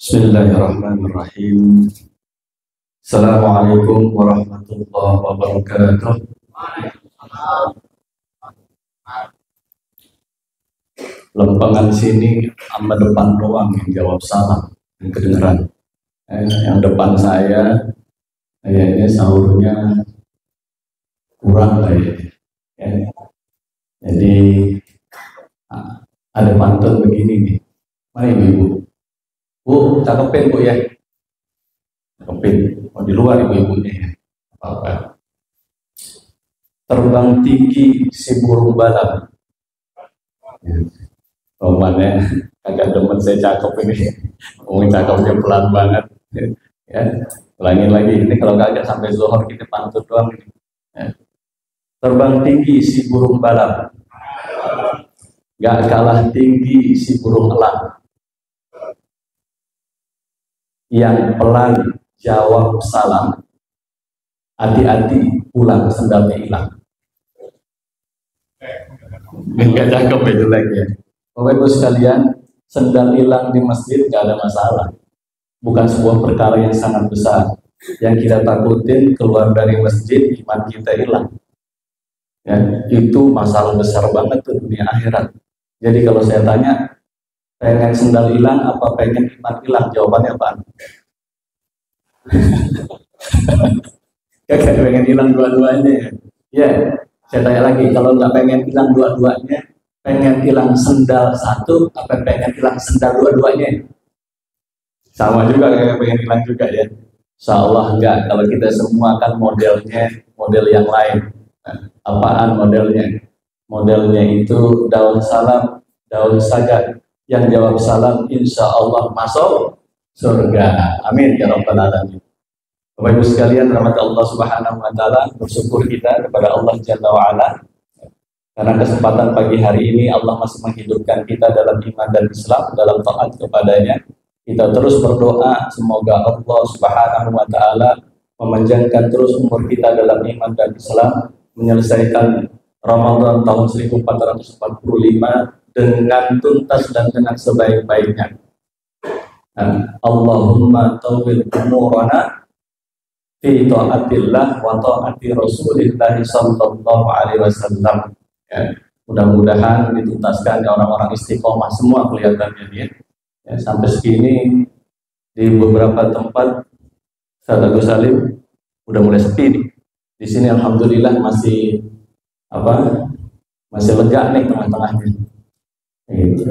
Bismillahirrahmanirrahim. Assalamualaikum warahmatullahi wabarakatuh. Lempengan sini sama depan doang yang jawab salah, yang kedengeran. Yang depan saya kayaknya sahurnya kurang kayaknya. Jadi ada pantun begini nih. Mana ibu-ibu? Bu, cakepin bu ya. Cakepin. Oh, di luar ibu-ibunya ya. Apa-apa. Terbang tinggi si burung balap. Romannya agak demen saya cakep ini. Ngomong cakepnya pelan banget. Ya, ulangin lagi. Ini kalau kagak sampai zuhur kita pantun doang ini. Ya. Terbang tinggi si burung balap. Gak kalah tinggi si burung elang. Yang pelan jawab salam, hati-hati pulang sendalnya hilang. Enggak cakep itu lagi ya. Bapak Ibu sekalian, sendal hilang di masjid gak ada masalah. Bukan sebuah perkara yang sangat besar. Yang kita takutin keluar dari masjid iman kita hilang. Ya, itu masalah besar banget tuh dunia akhirat. Jadi kalau saya tanya, pengen sendal hilang apa pengen iman hilang? Jawabannya apa? Kagak pengen hilang dua-duanya. Ya, saya tanya lagi, kalau nggak pengen hilang dua-duanya, pengen hilang sendal satu apa pengen hilang sendal dua-duanya? Sama juga kayak pengen hilang juga ya. Insya Allah enggak. Kalau kita semua kan modelnya model yang lain. Nah, apaan modelnya? Modelnya itu daun salam, daun sagat. Yang jawab salam insya Allah masuk surga. Amin ya rabbal alamin. Bapak Ibu sekalian, rahmat Allah Subhanahu wa taala, bersyukur kita kepada Allah Jalla wa ala karena kesempatan pagi hari ini Allah masih menghidupkan kita dalam iman dan Islam, dalam taat kepadanya. Kita terus berdoa semoga Allah Subhanahu wa taala memanjangkan terus umur kita dalam iman dan Islam, menyelesaikan Ramadan tahun 1445 dengan tuntas dan dengan sebaik-baiknya. Allahumma tawwil umurana fi ta'atillah wa ta'ati Rasulillah sallallahu alaihi wasallam. Ya, mudah-mudahan dituntaskan orang-orang istiqomah semua kelihatannya dia. Ya, sampai segini di beberapa tempat Ustaz Agus Salim udah mulai sepi nih. Di sini alhamdulillah masih masih lega nih tengah-tengahnya. Gitu.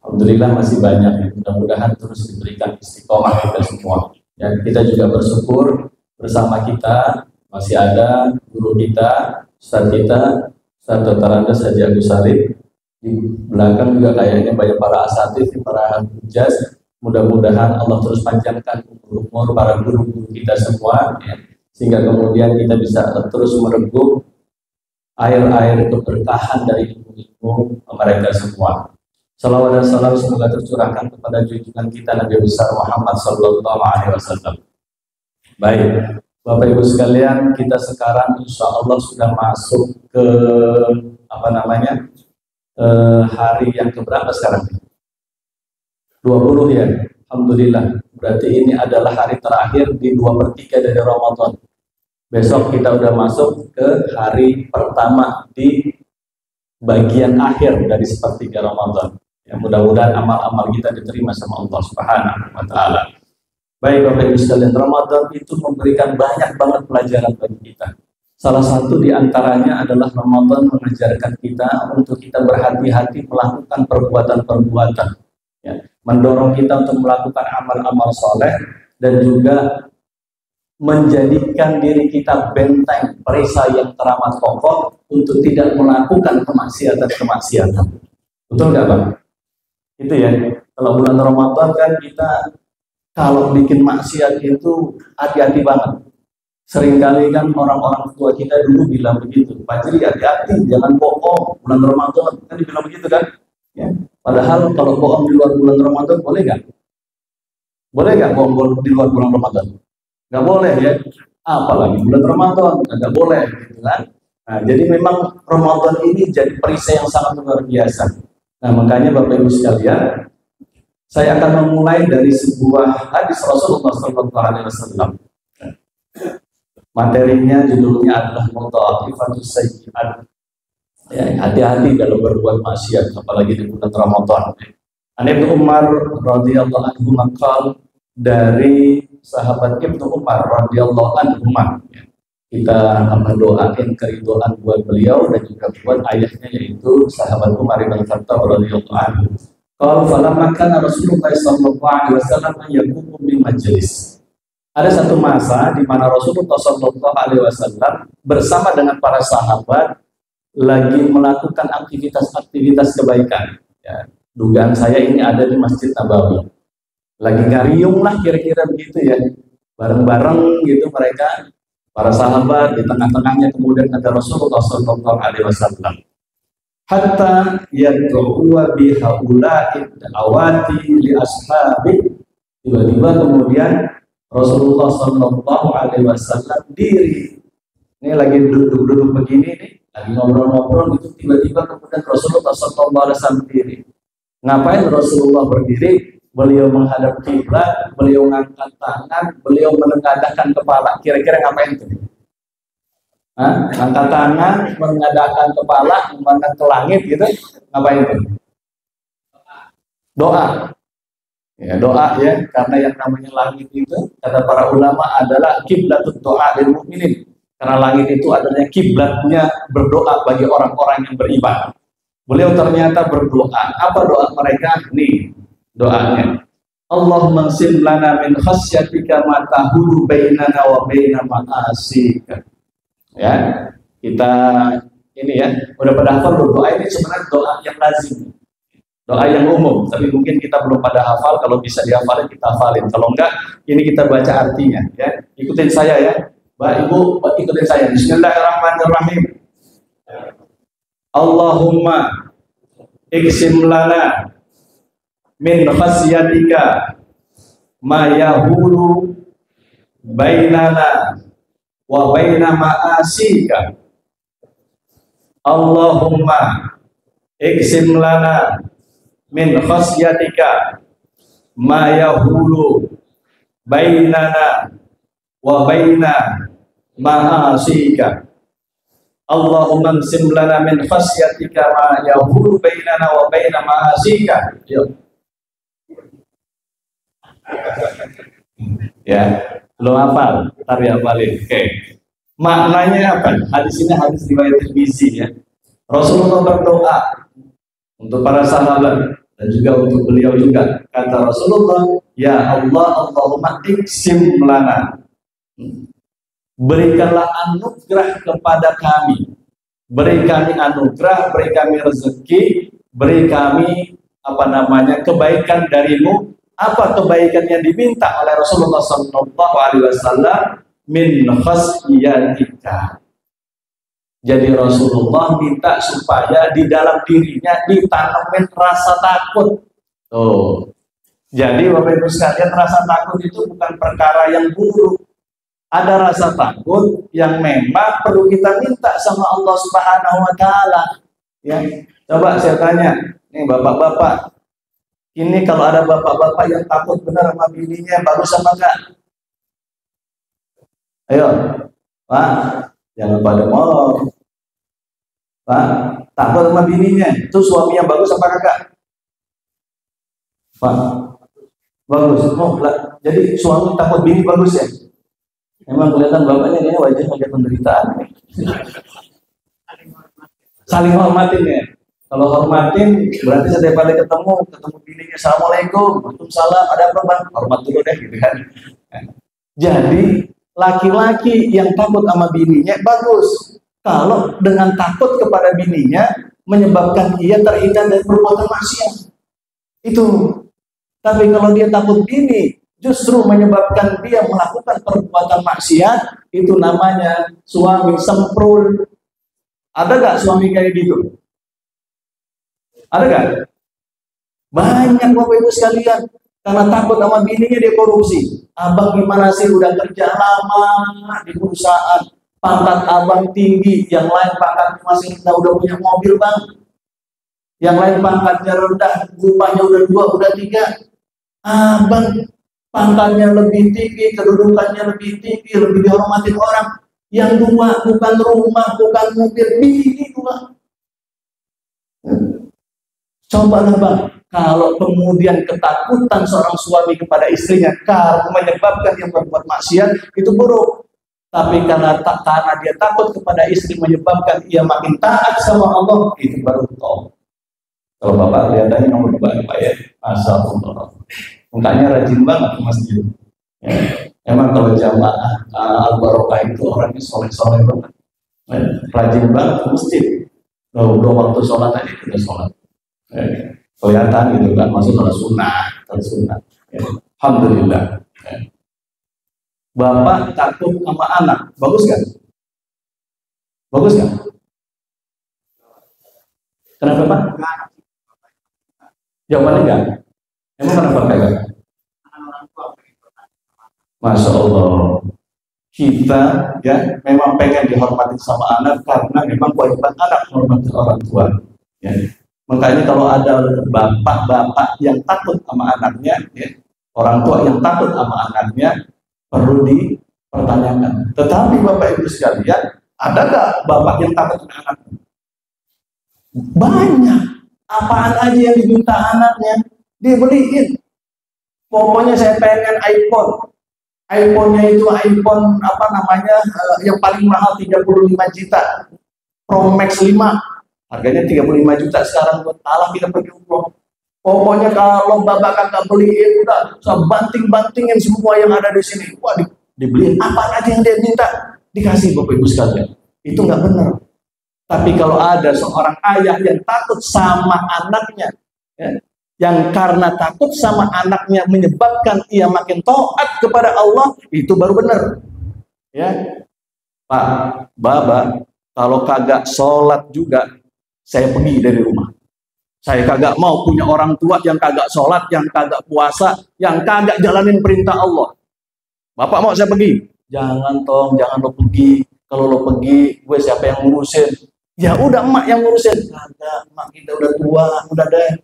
Alhamdulillah masih banyak. Mudah-mudahan terus diberikan istiqomah kita semua. Ya, kita juga bersyukur bersama kita masih ada guru kita, Ustaz kita, Ustaz Dr. Andes Haji Agus Salim. Di belakang juga kayaknya banyak para asatidz, para hujjaz. Mudah-mudahan Allah terus panjangkan umur para guru-guru kita semua, ya, sehingga kemudian kita bisa terus merebut air-air keberkahan dari ilmu-ilmu mereka semua. Salawat dan salam semoga tercurahkan kepada junjungan kita Nabi besar Muhammad sallallahu alaihi wasallam. Baik, Bapak Ibu sekalian, kita sekarang insya Allah sudah masuk ke hari yang keberapa sekarang? 20 ya, alhamdulillah. Berarti ini adalah hari terakhir di 2/3 dari Ramadan. Besok kita udah masuk ke hari pertama di bagian akhir dari sepertiga Ramadan. Ya, mudah-mudahan amal-amal kita diterima sama Allah Subhanahu wa taala. Baik Bapak Ibu sekalian, Ramadan itu memberikan banyak banget pelajaran bagi kita. Salah satu di antaranya adalah Ramadan mengajarkan kita untuk kita berhati-hati melakukan perbuatan-perbuatan, ya, mendorong kita untuk melakukan amal-amal soleh dan juga menjadikan diri kita benteng perisai yang teramat kokoh untuk tidak melakukan kemaksiatan-kemaksiatan. Betul nggak Bang? Itu ya. Kalau bulan Ramadan kan kita kalau bikin maksiat itu hati-hati banget. Seringkali kan orang-orang tua kita dulu bilang begitu, Pak Jiri hati-hati, jangan bohong bulan Ramadan. Kan dibilang begitu kan? Ya. Padahal kalau bohong di luar bulan Ramadan boleh nggak? Boleh nggak bohong di luar bulan Ramadan? Nggak boleh ya. Apalagi bulan Ramadan, nggak boleh, gitu kan? Nah, jadi memang Ramadan ini jadi perisai yang sangat luar biasa. Nah, makanya Bapak Ibu sekalian, Saya akan memulai dari sebuah hadis Rasulullah SAW. Materinya judulnya adalah mudha'ifatus sayyi'at. Ya, hati-hati dalam berbuat maksiat, apalagi di bulan Ramadan. An Ibnu Umar radhiyallahu anhu maqal, dari sahabat Ibnu Umar radhiyallahu anhu, kita akan doain keridhaan buat beliau dan juga buat ayahnya, yaitu sahabat Umar bin Khattab radhiyallahu anhu. Kalau falamma kana Rasulullah sallallahu alaihi wasallam yaqumu bil majlis. Ada satu masa di mana Rasulullah sallallahu alaihi wasallam bersama dengan para sahabat lagi melakukan aktivitas kebaikan. Ya, dugaan saya ini ada di Masjid Nabawi. Lagi ngariung lah kira-kira begitu ya. Bareng-bareng gitu mereka, para sahabat, di tengah-tengahnya kemudian ada Rasulullah sallallahu alaihi wasallam. Hatta yad'u bi haula'i da'awati li ashabi. Tiba-tiba kemudian Rasulullah sallallahu alaihi wasallam diri. Ini lagi duduk-duduk begini nih, lagi ngobrol-ngobrol gitu, tiba-tiba kemudian Rasulullah sallallahu alaihi wasallam diri. Ngapain Rasulullah berdiri? Beliau menghadap kiblat, beliau mengangkat tangan, beliau menengadahkan kepala. Kira-kira ngapain itu? Angkat tangan, menengadahkan kepala, memandang ke langit gitu. Ngapain itu? Doa. Ya, doa ya, karena yang namanya langit itu kata para ulama adalah kiblatut doa lil mukminin. Karena langit itu adalah kiblatnya berdoa bagi orang-orang yang beriman. Beliau ternyata berdoa. Apa doa mereka? Nih doanya. Allahumma qsim lana min khasyatika ma tahulu bainana wa baina ma'asika. Ya, kita ini ya, udah pada hafal doa ini sebenarnya doa yang lazim. Doa yang umum, tapi mungkin kita belum pada hafal. Kalau bisa dihafalin, kita hafalin. Kalau enggak, ini kita baca artinya ya. Ikutin saya ya. Bapak Ibu, ikutin saya. Bismillahirrahmanirrahim. Allahumma iqsim lana min khasyatika ma yahulu bainana wa baina ma'asika. Allahumma iqsim lana min khasyatika ma yahulu bainana wa baina ma'asika. Allahumma qsim lana min khasyatika ma yahulu bainana wa baina ma'asika. Ya, belum hafal, ntar hafalin. Oke. Maknanya apa? Hadis ini hadis riwayat Tirmizi ya. Rasulullah berdoa untuk para sahabat dan juga untuk beliau juga. Kata Rasulullah, ya Allah, Allahumma iqsim lana. Berikanlah anugerah kepada kami. Beri kami anugerah, beri kami rezeki, beri kami kebaikan darimu. Apa kebaikan yang diminta oleh Rasulullah SAW? Min khasyatika. Jadi Rasulullah minta supaya di dalam dirinya ditanamin rasa takut. Tuh. Jadi Bapak Ibu sekalian, rasa takut itu bukan perkara yang buruk. Ada rasa takut yang memang perlu kita minta sama Allah Subhanahu wa taala. Ya. Coba saya tanya, nih bapak-bapak. Ini kalau ada bapak-bapak yang takut benar sama bininya, bagus apa enggak? Ayo, Pak, jangan pada mau. Pak, takut sama bininya, itu suami yang bagus apa enggak? Pak, bagus. Oh, jadi suami takut bini bagus ya? Memang kelihatan bapaknya ini wajah agak penderitaan. Saling hormatin ya. Kalau hormatin berarti setiap kali ketemu bininya, assalamualaikum, waalaikumsalam, ada apa bang? Hormat dulu deh gitu kan. Jadi laki-laki yang takut sama bininya bagus. Kalau dengan takut kepada bininya menyebabkan dia terhindar dari perbuatan maksiat. Itu. Tapi kalau dia takut bini justru menyebabkan dia melakukan perbuatan maksiat, itu namanya suami semprul. Ada gak suami kayak gitu? Ada gak? Banyak Bapak Ibu sekalian, karena takut sama bininya dia korupsi. Abang gimana sih, udah kerja lama di perusahaan, pangkat abang tinggi, yang lain pangkat masih rendah, udah punya mobil bang. Yang lain pangkatnya rendah, upahnya udah 2, udah 3. abang pangkatnya lebih tinggi, kedudukannya lebih tinggi, lebih dihormati orang. Yang dua bukan rumah, bukan mobil, bini dua. Cobalah bang, kalau kemudian ketakutan seorang suami kepada istrinya karena menyebabkan dia berbuat maksiat, itu buruk. Tapi karena dia takut kepada istri menyebabkan ia makin taat sama Allah, itu baru tol. Kalau bapak kelihatannya nomor 2 Pak ya, masyaallah. Mukanya rajin banget ke masjid. Ya. Emang kalau jamaah Al-Barokah itu orangnya soleh-soleh banget. Ya. Rajin banget ke masjid. Udah waktu sholat aja kita sholat. Ya. Kelihatan gitu kan, masuk kalau sunnah. Ya. Alhamdulillah. Ya. Bapak takut sama anak, bagus kan? Bagus kan? Kenapa Pak? Jawabannya enggak? Emang kenapa enggak? Masya Allah. Kita ya memang pengen dihormati sama anak karena memang kewajiban anak menghormati orang tua. Ya. Makanya kalau ada bapak-bapak yang takut sama anaknya, ya, orang tua yang takut sama anaknya, perlu dipertanyakan. Tetapi Bapak Ibu sekalian, ada nggak bapak yang takut sama anaknya? Banyak. Apaan aja yang diminta anaknya dibeliin. Pokoknya saya pengen iPhone. iPhone-nya itu iPhone apa namanya yang paling mahal 35 juta. Pro Max 5. Harganya 35 juta sekarang buat Allah kita pergi umroh. Pokoknya kalau bapak kagak beliin udah saya banting-bantingin semua yang ada di sini. Wah, dibeliin apa aja yang dia minta dikasih Bapak Ibu sekalian. Itu nggak benar. Tapi kalau ada seorang ayah yang takut sama anaknya, ya, yang karena takut sama anaknya menyebabkan ia makin taat kepada Allah, itu baru benar. Ya, Pak, Baba, kalau kagak sholat juga, saya pergi dari rumah. Saya kagak mau punya orang tua yang kagak sholat, yang kagak puasa, yang kagak jalanin perintah Allah. Bapak mau saya pergi? Jangan Tom, jangan lo pergi. Kalau lo pergi, gue siapa yang ngurusin? Ya udah emak yang ngurusin. Kagak, emak kita udah tua, udah deh.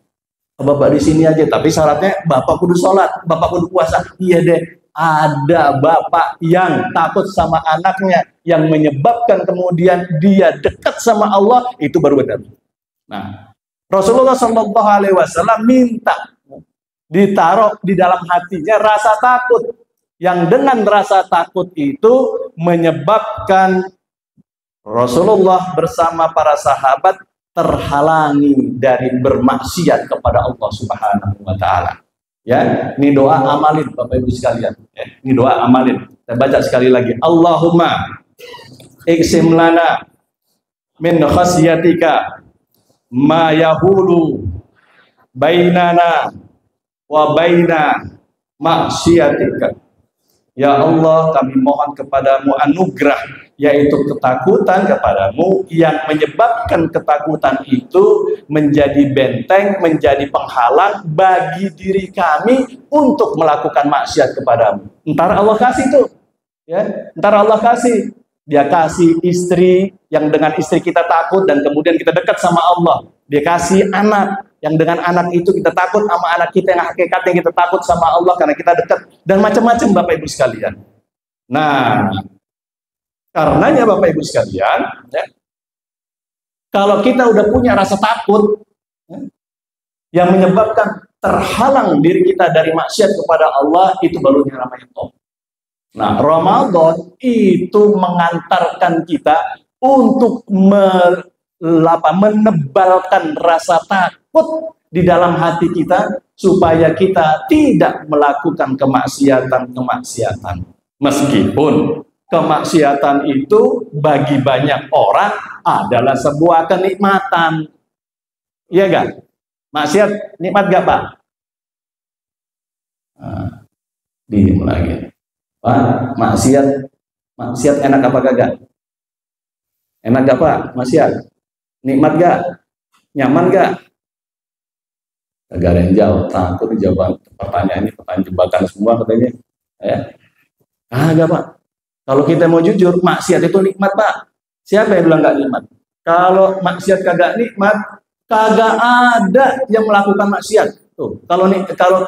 Bapak di sini aja. Tapi syaratnya bapak kudu sholat, bapak kudu puasa. Iya deh. Ada bapak yang takut sama anaknya, yang menyebabkan kemudian dia dekat sama Allah, itu baru benar. Nah, Rasulullah SAW minta ditaruh di dalam hatinya rasa takut, yang dengan rasa takut itu menyebabkan Rasulullah bersama para sahabat terhalangi dari bermaksiat kepada Allah Subhanahu wa Ta'ala. Ya, ini doa amalin Bapak Ibu sekalian. Ya, ini doa amalin. Saya baca sekali lagi. Allahumma iksim lana min khasyatika ma yahulu bainana wa baina maksiatika. Ya Allah, kami mohon kepadamu anugerah, yaitu ketakutan kepadamu yang menyebabkan ketakutan itu menjadi benteng, menjadi penghalang bagi diri kami untuk melakukan maksiat kepadamu. Ntar Allah kasih tuh, ya, ntar Allah kasih. Dia kasih istri yang dengan istri kita takut dan kemudian kita dekat sama Allah. Dia kasih anak yang dengan anak itu kita takut sama anak kita yang hakikatnya kita takut sama Allah karena kita dekat, dan macam-macam Bapak Ibu sekalian. Nah, karenanya Bapak Ibu sekalian, ya, kalau kita udah punya rasa takut, ya, yang menyebabkan terhalang diri kita dari maksiat kepada Allah, itu baru namanya tobat. Nah, Ramadan itu mengantarkan kita untuk menebalkan rasa takut di dalam hati kita supaya kita tidak melakukan kemaksiatan-kemaksiatan. Meskipun kemaksiatan itu bagi banyak orang adalah sebuah kenikmatan. Iya gak? Maksiat nikmat gak Pak? Nah, diem lagi. Pak, maksiat enak apa kagak? Enak gak Pak? Maksiat? Nikmat gak? Nyaman gak? Kagak ada yang jawab. Takut jawab pertanyaan ini, pertanyaan jebakan semua katanya. Ya. Kagak Pak. Kalau kita mau jujur, maksiat itu nikmat Pak. Siapa yang bilang gak nikmat? Kalau maksiat kagak nikmat, kagak ada yang melakukan maksiat. Tuh, kalau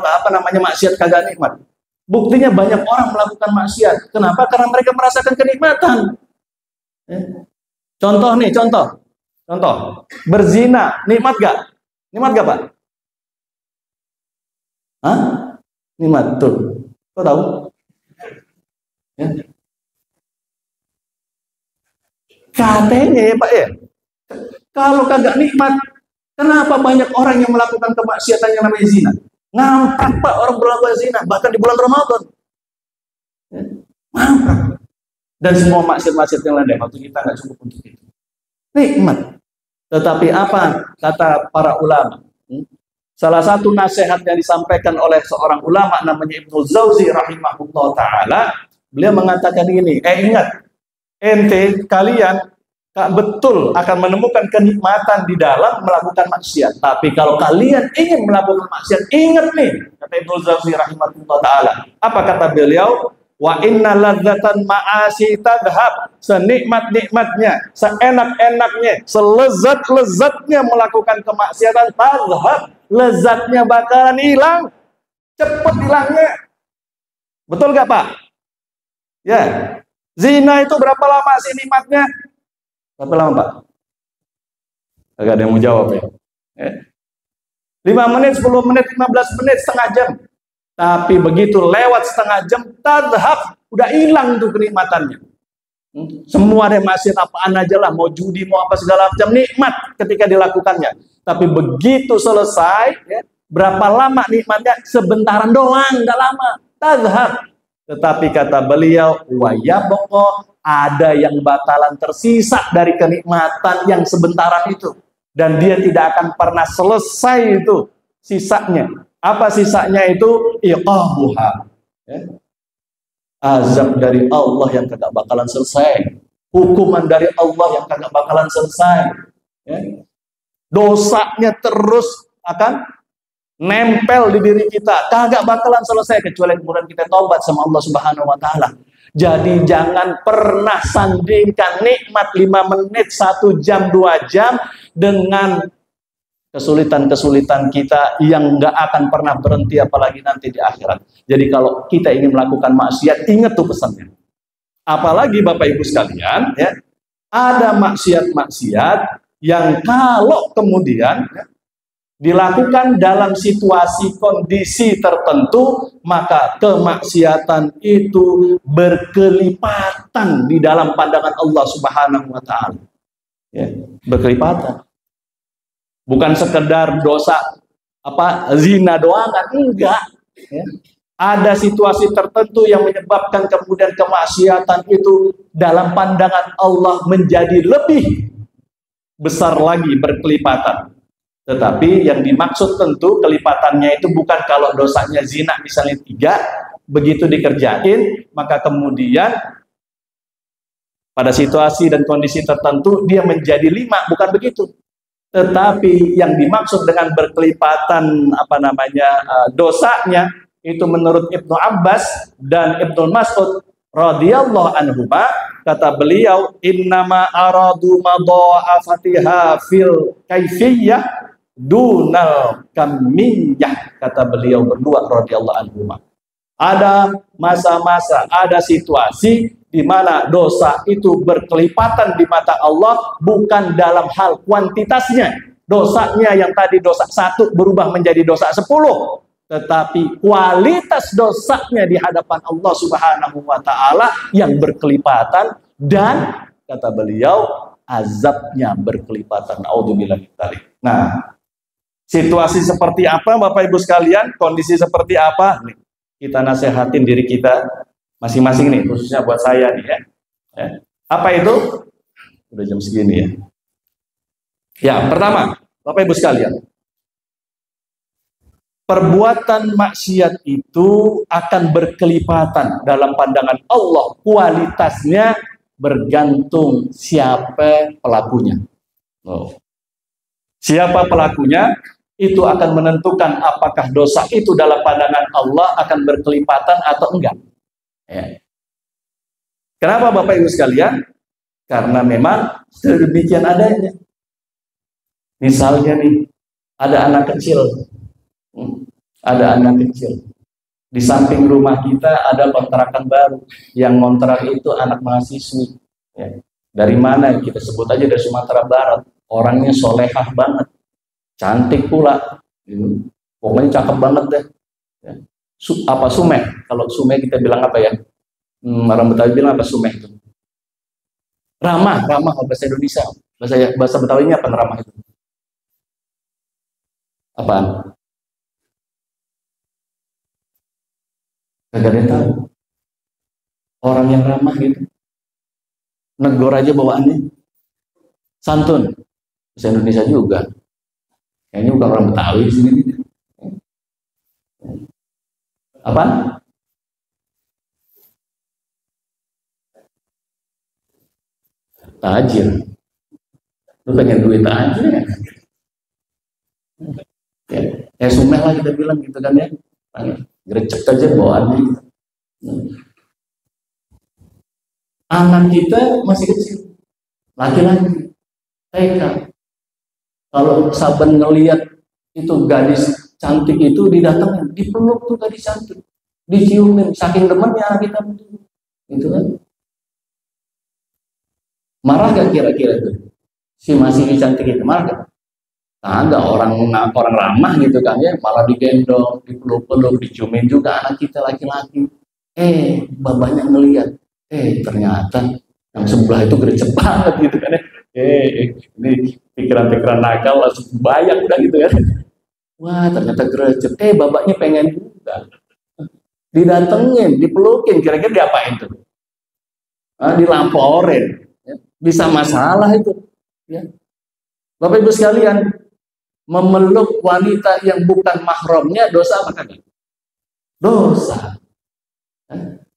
apa namanya maksiat kagak nikmat. Buktinya banyak orang melakukan maksiat. Kenapa? Karena mereka merasakan kenikmatan. Contoh nih, contoh. Berzina, nikmat gak? Nikmat gak, Pak? Hah? Nikmat, tuh. Kau tahu? Ya. Katanya ya, Pak ya. Kalau kagak nikmat, kenapa banyak orang yang melakukan kemaksiatan yang namanya zina? Ngambek, Pak, orang berlaku zina, bahkan di bulan Ramadan. Ngambek. Dan semua maksiat-maksiat yang lain, waktu kita nggak cukup untuk itu. Nikmat. Tetapi apa kata para ulama? Salah satu nasihat yang disampaikan oleh seorang ulama namanya Ibnu Jauzi rahimahullah ta'ala, beliau mengatakan ini, ingat, ente kalian betul akan menemukan kenikmatan di dalam melakukan maksiat. Tapi kalau kalian ingin melakukan maksiat, ingat nih, kata Ibnu Jauzi rahimahullah ta'ala, apa kata beliau? Wa inna ladzatan ma'asi tadhab, senikmat-nikmatnya, seenak-enaknya, selezat-lezatnya melakukan kemaksiatan, tadhab, lezatnya bakalan hilang, cepat hilangnya. Betul gak, Pak? Ya. Zina itu berapa lama sih nikmatnya? Berapa lama, Pak? Agak ada yang mau jawab ya. 5 menit, 10 menit, 15 menit, setengah jam. Tapi begitu lewat setengah jam, tadhab, udah hilang tuh kenikmatannya. Semua ada maksiat apaan aja lah, mau judi, mau apa segala macam, nikmat ketika dilakukannya. Tapi begitu selesai, ya, berapa lama nikmatnya? Sebentaran doang, nggak lama. Tadhab. Tetapi kata beliau, wayaboko, ada yang bakalan tersisa dari kenikmatan yang sebentaran itu. Dan dia tidak akan pernah selesai itu sisanya. Apa sisanya itu? Iqabuha. Ya. Azab dari Allah yang kagak bakalan selesai. Hukuman dari Allah yang kagak bakalan selesai. Ya. Dosanya terus akan nempel di diri kita. Kagak bakalan selesai kecuali kemudian kita taubat sama Allah Subhanahu wa taala. Jadi jangan pernah sandingkan nikmat 5 menit, 1 jam, 2 jam dengan kesulitan-kesulitan kita yang nggak akan pernah berhenti apalagi nanti di akhirat. Jadi kalau kita ingin melakukan maksiat, ingat tuh pesannya. Apalagi Bapak Ibu sekalian, ya, ada maksiat-maksiat yang kalau kemudian ya, dilakukan dalam situasi kondisi tertentu, maka kemaksiatan itu berkelipatan di dalam pandangan Allah Subhanahu wa taala. Ya, berkelipatan. Bukan sekedar dosa zina doang, enggak. Ya. Ada situasi tertentu yang menyebabkan kemudian kemaksiatan itu dalam pandangan Allah menjadi lebih besar lagi berkelipatan. Tetapi yang dimaksud tentu kelipatannya itu bukan kalau dosanya zina misalnya 3, begitu dikerjain maka kemudian pada situasi dan kondisi tertentu dia menjadi 5, bukan begitu. Tetapi yang dimaksud dengan berkelipatan dosanya itu menurut Ibnu Abbas dan Ibnu Mas'ud radhiyallahu anhuma, kata beliau, innama aradu madha'afatiha fil kaifiyah dunal kamiyah, kata beliau berdua radhiyallahu anhuma. Ada masa-masa, ada situasi di mana dosa itu berkelipatan di mata Allah bukan dalam hal kuantitasnya. Dosanya yang tadi dosa 1 berubah menjadi dosa 10. Tetapi kualitas dosanya di hadapan Allah Subhanahu wa taala yang berkelipatan dan kata beliau azabnya berkelipatan. Auzubillahi min dzalik. Nah, situasi seperti apa Bapak Ibu sekalian? Kondisi seperti apa? Nih, kita nasehatin diri kita masing-masing nih, khususnya buat saya nih ya. Apa itu? Udah jam segini ya. Ya, pertama, Bapak Ibu sekalian, perbuatan maksiat itu akan berkelipatan dalam pandangan Allah. Kualitasnya bergantung siapa pelakunya. Siapa pelakunya itu akan menentukan apakah dosa itu dalam pandangan Allah akan berkelipatan atau enggak. Ya. Kenapa Bapak Ibu sekalian? Karena memang sedemikian adanya. Misalnya nih, ada anak kecil ada anak kecil. Di samping rumah kita ada kontrakan baru, yang kontrak itu anak mahasiswi. Ya. Dari mana? Kita sebut aja dari Sumatera Barat. Orangnya solehah banget, cantik pula. Pokoknya cakep banget deh. Ya. Apa sumeh? Kalau sumeh kita bilang apa ya? Orang Betawi bilang apa sumeh itu? Ramah, ramah bahasa Indonesia. Bahasa Betawinya apa ramah itu? Apaan? Gak ada yang tahu. Orang yang ramah gitu. Negor aja bawaannya. Santun. Bahasa Indonesia juga. Kayaknya bukan orang Betawi di sini. Apa? Tajir. Lu pengen duit aja ya? Ya sumeh lah kita bilang gitu kan ya. Gerecek aja bawaannya. Anak kita masih kecil, laki-laki, TK. Kalau saben ngelihat itu gadis cantik itu didatengin, dipeluk tuh gadis cantik, diciumin, saking demennya anak kita itu kan. Marah gak kira-kira tuh si masih cantik itu, marah gak? Nah, ada orang ramah gitu kan ya, malah digendong, dipeluk-peluk, diciumin juga anak kita laki-laki. Babanya ngelihat, ternyata yang sebelah itu gercep banget gitu kan ya. Ini pikiran-pikiran nakal langsung bayang udah gitu ya. Wah, ternyata gercep. Babanya pengen juga. Didatengin, dipelukin, kira-kira diapain tuh? Dilamporin. Ya. Bisa masalah itu. Ya. Bapak Ibu sekalian, memeluk wanita yang bukan mahramnya dosa apa kagak? Dosa.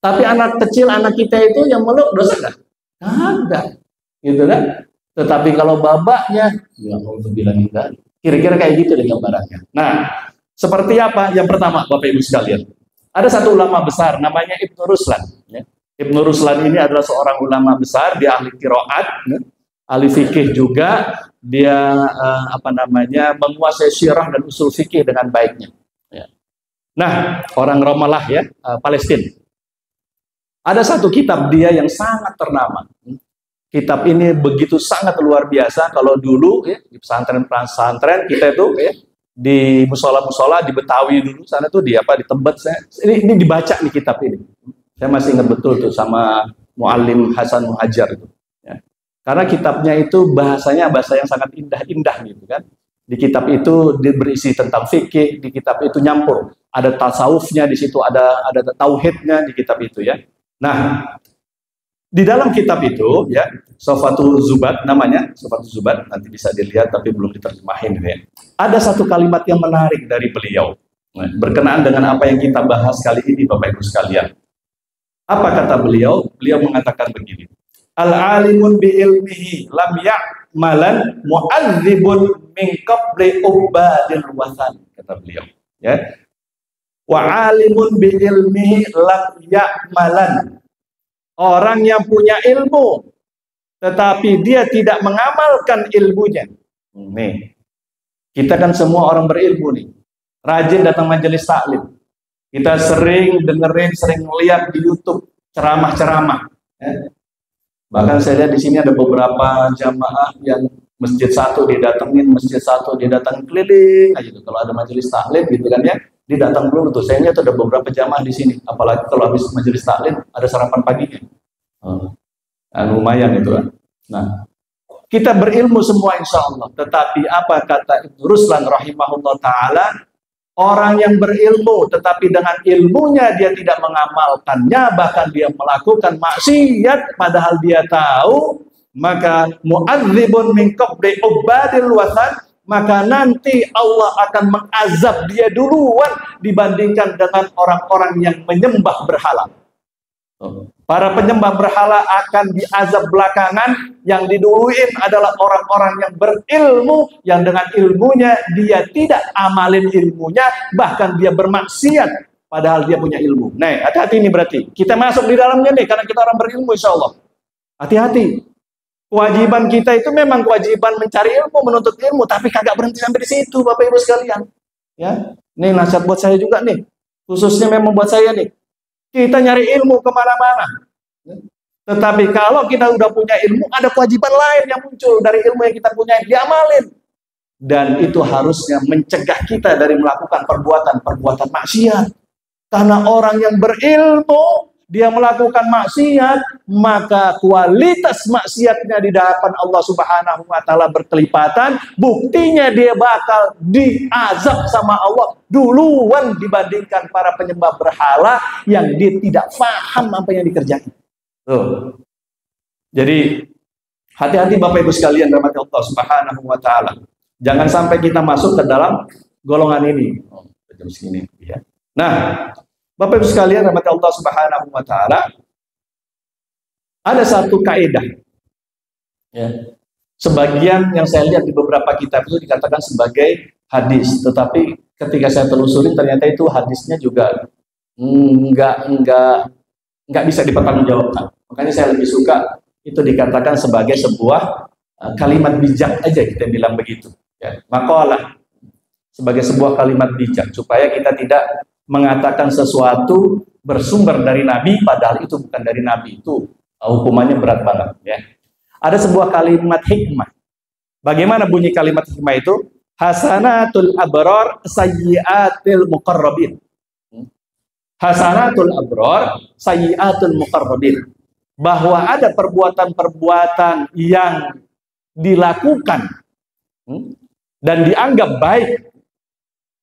Tapi anak kecil, anak kita itu yang meluk dosa nggak? Kagak, gitu kan? Tetapi kalau babaknya, ya Allah bilang enggak. Kira-kira kayak gitu deh gambarannya. Nah, seperti apa? Yang pertama, Bapak Ibu sekalian, ada satu ulama besar namanya Ibnu Ruslan. Ya. Ibnu Ruslan ini adalah seorang ulama besar, dia ahli qiraat, ya. Ahli fikih juga. Dia menguasai syirah dan usul fikih dengan baiknya. Ya. Nah, orang Ramallah ya, Palestina. Ada satu kitab dia yang sangat ternama. Kitab ini begitu sangat luar biasa. Kalau dulu ya, di pesantren-pesantren kita itu ya, di musola-musola di Betawi dulu sana tuh di Tebet ini dibaca nih kitab ini. Saya masih ingat betul tuh sama Muallim Hasan Muhajar itu. Ya. Karena kitabnya itu bahasanya bahasa yang sangat indah-indah gitu kan. Di kitab itu berisi tentang fikih, di kitab itu nyampur. Ada tasawufnya di situ, ada tauhidnya di kitab itu ya. Nah, di dalam kitab itu ya, Sofatul Zubat namanya, Sofatul Zubat, nanti bisa dilihat tapi belum diterjemahin ya. Ada satu kalimat yang menarik dari beliau. Nah, berkenaan dengan apa yang kita bahas kali ini Bapak Ibu sekalian. Apa kata beliau? Beliau mengatakan begini. Al-alimun bi ilmihi lam ya'malan mu'adzibun min qabli ubadil wasan, kata beliau ya. Wa alimun bi ilmihi lam ya'malan, orang yang punya ilmu tetapi dia tidak mengamalkan ilmunya. Nih, kita kan semua orang berilmu nih, rajin datang majelis taklim, kita sering dengerin, sering lihat di YouTube ceramah-ceramah ya. Bahkan saya lihat di sini ada beberapa jamaah yang masjid satu didatengin, masjid satu didatengin keliling aja gitu. Kalau ada majelis taklim gitu kan ya, didatang dulu tuh. Saya lihat ada beberapa jamaah di sini. Apalagi kalau habis majelis taklim ada sarapan paginya. Lumayan itu kan. Nah, kita berilmu semua insya Allah. Tetapi apa kata Ibnu Ruslan rahimahullah ta'ala? Orang yang berilmu tetapi dengan ilmunya dia tidak mengamalkannya, bahkan dia melakukan maksiat padahal dia tahu, maka mu'adzibun min qabli ubadil wasan, maka nanti Allah akan mengazab dia duluan dibandingkan dengan orang-orang yang menyembah berhala. Para penyembah berhala akan diazab belakangan, yang diduluin adalah orang-orang yang berilmu, yang dengan ilmunya dia tidak amalin ilmunya, bahkan dia bermaksiat padahal dia punya ilmu. Nah, hati-hati ini berarti kita masuk di dalamnya nih, karena kita orang berilmu insya Allah. Hati-hati. Kewajiban kita itu memang kewajiban mencari ilmu, menuntut ilmu, tapi kagak berhenti sampai di situ Bapak Ibu sekalian. Ya, Ini nasihat buat saya juga nih, khususnya memang buat saya nih. Kita nyari ilmu kemana-mana. Tetapi kalau kita udah punya ilmu, ada kewajiban lain yang muncul dari ilmu yang kita punya, diamalin. Dan itu harusnya mencegah kita dari melakukan perbuatan-perbuatan maksiat. Karena orang yang berilmu, dia melakukan maksiat, maka kualitas maksiatnya di hadapan Allah Subhanahu wa Ta'ala berkelipatan. Buktinya dia bakal diazab sama Allah duluan dibandingkan para penyembah berhala yang dia tidak paham apa yang dikerjakan. Tuh. Jadi hati-hati Bapak Ibu sekalian rahmati Allah Subhanahu wa Ta'ala. Jangan sampai kita masuk ke dalam golongan ini. Jam segini ya. Nah, Bapak Ibu sekalian rahmati Allah Subhanahu wa Ta'ala, ada satu kaidah ya. Sebagian yang saya lihat di beberapa kitab itu dikatakan sebagai hadis, tetapi ketika saya telusuri ternyata itu hadisnya juga nggak bisa dipertanggungjawabkan. Makanya saya lebih suka itu dikatakan sebagai sebuah kalimat bijak aja, kita bilang begitu ya. Makalah sebagai sebuah kalimat bijak supaya kita tidak mengatakan sesuatu bersumber dari Nabi padahal itu bukan dari Nabi, itu hukumannya berat banget ya. Ada sebuah kalimat hikmah. Bagaimana bunyi kalimat hikmah itu? Hasanatul abrar sayyiatul muqarrabin. Hasanatul abrar sayyiatul muqarrabin. Bahwa ada perbuatan-perbuatan yang dilakukan dan dianggap baik,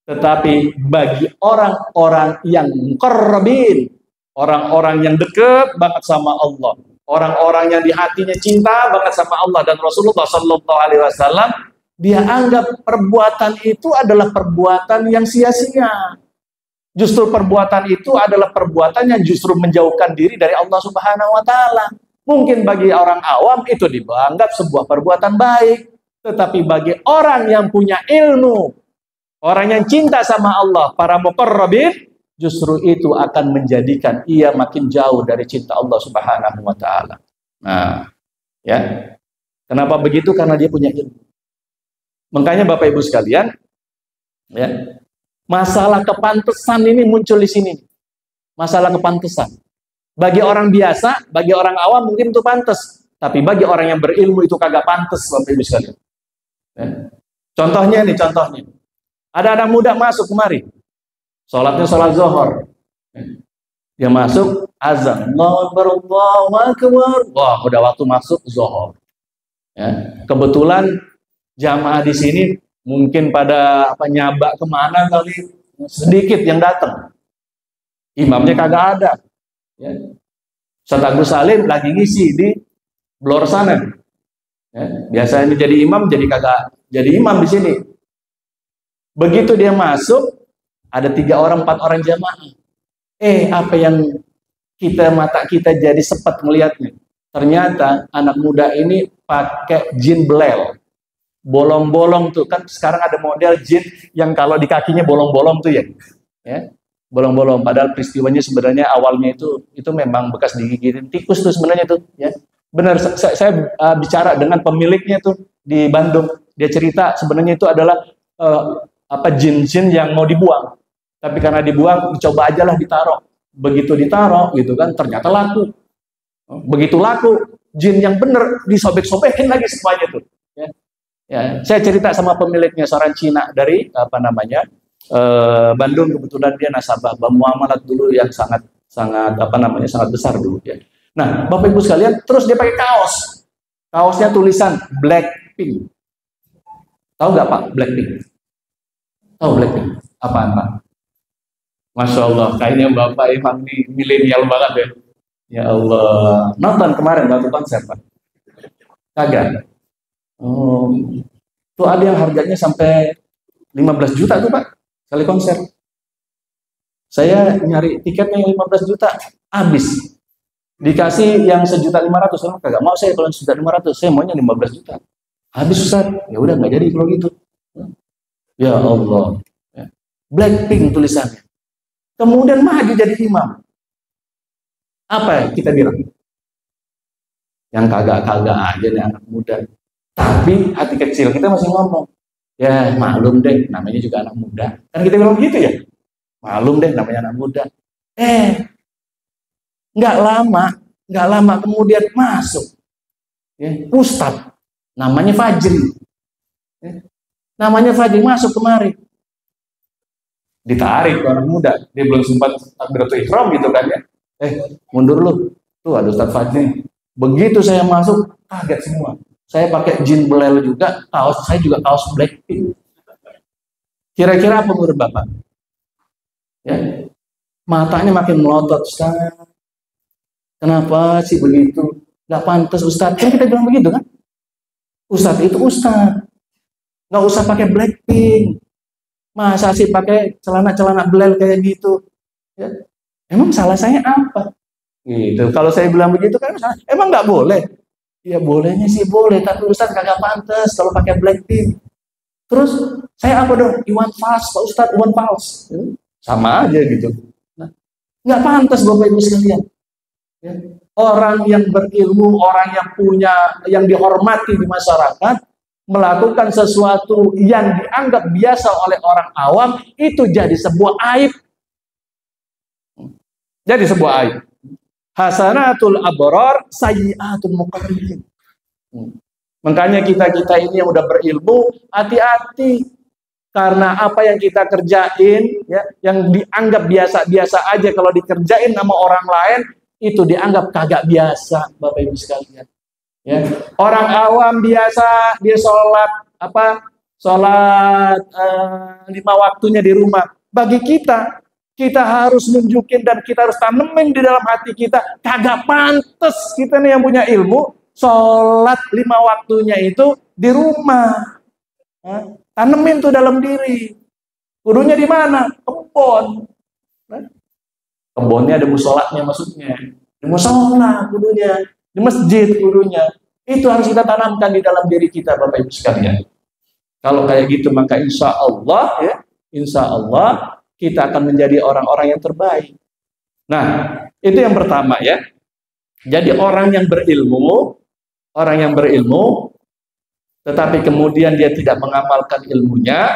tetapi bagi orang-orang yang muqarrabin, orang-orang yang dekat banget sama Allah, orang-orang yang di hatinya cinta banget sama Allah dan Rasulullah Sallallahu Alaihi Wasallam, dia anggap perbuatan itu adalah perbuatan yang sia-sia. Justru perbuatan itu adalah perbuatan yang justru menjauhkan diri dari Allah Subhanahu Wa Taala. Mungkin bagi orang awam itu dianggap sebuah perbuatan baik, tetapi bagi orang yang punya ilmu, orang yang cinta sama Allah, para muqarrabin, justru itu akan menjadikan ia makin jauh dari cinta Allah Subhanahu wa Ta'ala. Nah, ya. Kenapa begitu? Karena dia punya ilmu. Makanya Bapak Ibu sekalian, ya, masalah kepantesan ini muncul di sini. Masalah kepantesan. Bagi orang biasa, bagi orang awam mungkin itu pantas, tapi bagi orang yang berilmu itu kagak pantas, Bapak Ibu sekalian. Ya. Contohnya nih, contohnya. Ada anak muda masuk kemari, sholatnya sholat zuhur. Dia masuk, azan, Allahu Akbar, Allahu Akbar. Wah, udah waktu masuk zuhur. Ya. Kebetulan jamaah di sini mungkin pada nyabak kemana kali, sedikit yang datang. Imamnya kagak ada. Ya. Ustaz Agus Salim lagi ngisi di blor sana. Ya. Biasanya jadi imam, jadi kagak jadi imam di sini. Begitu dia masuk, ada 3 orang, 4 orang jamaah. Apa yang mata kita jadi sempat melihatnya. Ternyata anak muda ini pakai jin belel. Bolong-bolong tuh, kan sekarang ada model jin yang kalau di kakinya bolong-bolong tuh ya. Ya, bolong-bolong. Padahal peristiwanya sebenarnya awalnya itu memang bekas digigitin tikus tuh sebenarnya tuh. Ya, benar. Saya bicara dengan pemiliknya tuh di Bandung. Dia cerita sebenarnya itu adalah jin-jin yang mau dibuang, tapi karena dibuang, coba aja lah ditaruh. Begitu ditaruh, gitu kan, ternyata laku. Begitu laku, jin yang bener disobek-sobekin lagi semuanya tuh. Ya. Ya, saya cerita sama pemiliknya, seorang Cina dari Bandung, kebetulan dia nasabah muamalat dulu yang sangat sangat besar dulu ya. Nah, Bapak Ibu sekalian, terus dia pakai kaos, kaosnya tulisan Blackpink. Tahu nggak Pak Blackpink? Oh, Blackpink. Apaan Pak? Masya Allah, kayaknya Bapak emang nih milenial banget ya. Ya Allah, nonton kemarin waktu konser Pak? Kagak. Tuh ada yang harganya sampai 15 juta tuh Pak, kali konser. Saya nyari tiketnya yang 15 juta, habis. Dikasih yang 1.500.000, orang kagak mau saya kalau 1.500.000, saya maunya 15 juta. Habis Ustaz, ya udah nggak jadi kalau gitu. Ya Allah, Blackpink tulisannya. Kemudian maju jadi imam. Apa kita bilang? Yang kagak-kagak aja nih anak muda. Tapi hati kecil kita masih ngomong, Ya maklum deh, namanya juga anak muda. Kan kita bilang begitu ya. Maklum deh, namanya anak muda. Nggak lama, nggak lama kemudian masuk ya, Ustadz, namanya Fajri. Ya, namanya Fajri masuk kemari. Ditarik orang muda, dia belum sempat takbiratul ihram gitu kan ya. Mundur lu. Tuh ada Ustadz Fajri. Begitu saya masuk, kaget semua. Saya pakai jin belel juga, saya juga kaos Blackpink. Kira-kira apa menurut Bapak? Ya, matanya makin melotot. Kenapa sih begitu? Gak pantas Ustadz. Kan kita bilang begitu kan? Ustadz itu Ustadz. Gak usah pakai Blackpink. Masa sih pakai celana-celana belel kayak gitu? Ya. Emang salah saya apa? Gitu. Kalau saya bilang begitu kan, emang nggak boleh? Ya bolehnya sih boleh, tapi Ustadz kagak pantas kalau pakai Blackpink. Terus saya apa dong? Iwan Fals, Pak Ustadz, Iwan Fals. Sama aja gitu. Nah, nggak pantas Bapak Ibu sekalian. Ya. Orang yang berilmu, orang yang punya, yang dihormati di masyarakat, melakukan sesuatu yang dianggap biasa oleh orang awam, itu jadi sebuah aib. Jadi sebuah aib. Hasanatul abrar, sayyiatul muqarribin. Makanya kita ini yang udah berilmu, hati-hati. Karena apa yang kita kerjain, ya, yang dianggap biasa-biasa aja, kalau dikerjain sama orang lain, itu dianggap kagak biasa, Bapak Ibu sekalian. Ya. Orang awam biasa, dia sholat 5 waktunya di rumah. Bagi kita harus nunjukin dan kita harus tanemin di dalam hati kita, kagak pantas kita nih yang punya ilmu, sholat 5 waktunya itu di rumah. Tanemin tuh dalam diri. Kudunya di mana? Kebon. Kebonnya ada musolanya maksudnya. Di musola kudunya, di masjid kudunya. Itu harus kita tanamkan di dalam diri kita, Bapak Ibu sekalian. Kalau kayak gitu maka insya Allah ya, insya Allah kita akan menjadi orang-orang yang terbaik. Nah, itu yang pertama ya. Jadi orang yang berilmu, tetapi kemudian dia tidak mengamalkan ilmunya,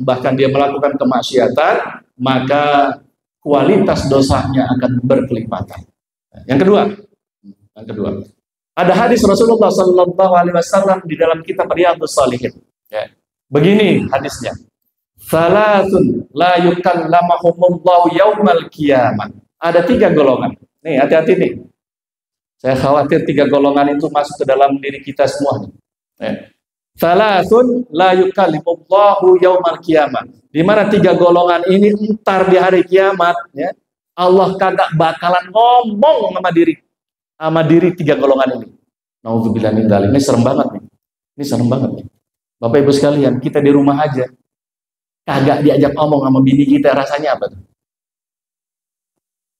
bahkan dia melakukan kemaksiatan, maka kualitas dosanya akan berkelipatan. Yang kedua, ada hadis Rasulullah Sallallahu Alaihi Wasallam di dalam kitab Riyadhus Shalihin. Ya. Begini hadisnya. Salatun la yukallamahumullahu yaumal qiyamah. Ada 3 golongan. Nih, hati-hati nih. Saya khawatir 3 golongan itu masuk ke dalam diri kita semua. Ya. Salatun la yukallimullahu yaumal qiyamah. Di mana 3 golongan ini entar di hari kiamat, ya. Allah kagak bakalan ngomong sama diri 3 golongan ini. Nauzubillah min dzalik. Ini serem banget nih. Ini serem banget nih. Bapak Ibu sekalian, kita di rumah aja kagak diajak ngomong sama bini kita, rasanya apa tuh?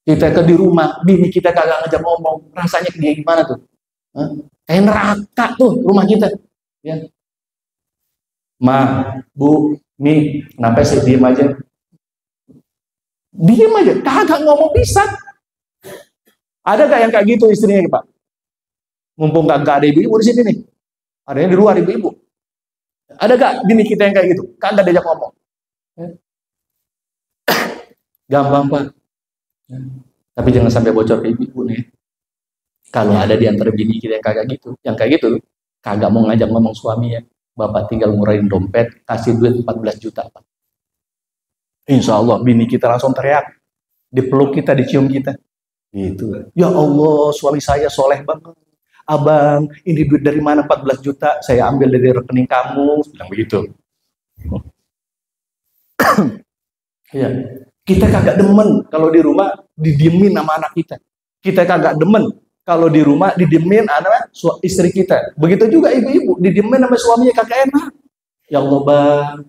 Kita di rumah, bini kita kagak ngajak ngomong, rasanya kayak gimana tuh? Kayak neraka tuh rumah kita. Ya. Ma, Bu, Mi, kenapa sih diem aja? Diem aja, kagak ngomong pisan. Ada gak yang kayak gitu istrinya, Pak? Mumpung kagak ada ibu-ibu di sini nih. Adanya di luar ibu-ibu. Ada gak bini kita yang kayak gitu? Kagak diajak ngomong. Gampang, Pak. Tapi jangan sampai bocor ke ibu nih. Kalau ada di antara bini kita yang kayak gitu, kagak mau ngajak ngomong suami ya. Bapak tinggal ngurain dompet, kasih duit 14 juta, Pak. Insya Allah bini kita langsung teriak, dipeluk kita, dicium kita. Gitu. Ya Allah, suami saya soleh banget. Abang, ini duit dari mana 14 juta? Saya ambil dari rekening kamu. Bilang begitu. Ya, kita kagak demen kalau di rumah didiemin sama anak kita. Kita kagak demen kalau di rumah didiemin anak istri kita. Begitu juga ibu-ibu didiemin sama suaminya kagak enak. Ya Allah Bang,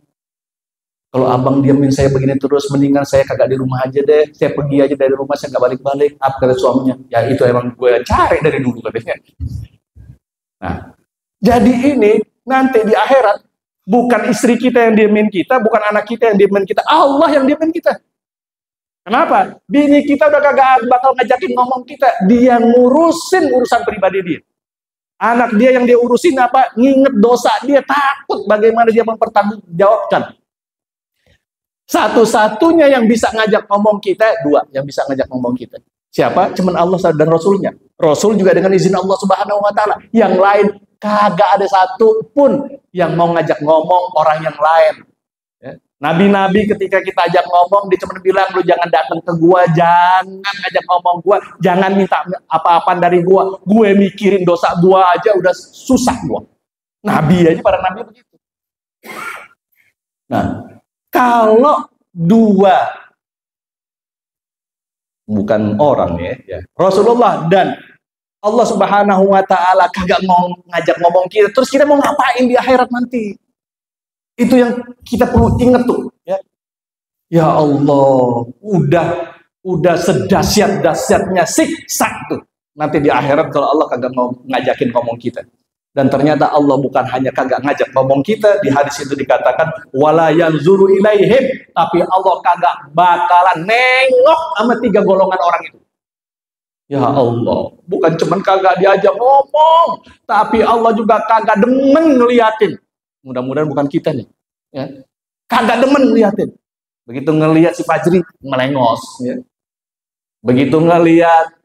kalau abang diemin saya begini terus, mendingan saya kagak di rumah aja deh. Saya pergi aja dari rumah, saya nggak balik-balik. Apa kata suaminya? Ya itu emang gue cari dari dulu katanya. Nah, jadi ini nanti di akhirat bukan istri kita yang diemin kita, bukan anak kita yang diemin kita, Allah yang diemin kita. Kenapa? Bini kita udah kagak bakal ngajakin ngomong kita, dia ngurusin urusan pribadi dia. Anak dia yang dia urusin apa? Nginget dosa, dia takut bagaimana dia mempertanggungjawabkan. Satu-satunya yang bisa ngajak ngomong kita, dua yang bisa ngajak ngomong kita. Siapa? Cuman Allah dan Rasulnya. Rasul juga dengan izin Allah Subhanahu wa Ta'ala. Yang lain kagak ada satu pun yang mau ngajak ngomong orang yang lain. Ya. Nabi-nabi ketika kita ajak ngomong, dia cuma bilang, lu jangan datang ke gua, jangan ngajak ngomong gua, jangan minta apa-apa dari gua. Gue mikirin dosa gua aja udah susah gua. Nabi aja, para nabi begitu. Nah, kalau dua, bukan orang ya, Rasulullah dan Allah Subhanahu wa Ta'ala kagak mau ngajak ngomong kita, terus kita mau ngapain di akhirat nanti? Itu yang kita perlu ingat tuh, ya. Ya Allah, udah sedahsyat-dahsyatnya siksa tuh nanti di akhirat kalau Allah kagak mau ngajakin ngomong kita. Dan ternyata Allah bukan hanya kagak ngajak ngomong kita, di hadis itu dikatakan wala yanzuru ilaihim, tapi Allah kagak bakalan nengok sama 3 golongan orang itu. Ya Allah, bukan cuman kagak diajak ngomong, tapi Allah juga kagak demen ngeliatin. Mudah-mudahan bukan kita nih, ya. Kagak demen ngeliatin. Begitu ngeliat si Fajri melengos, ya. Begitu ngeliat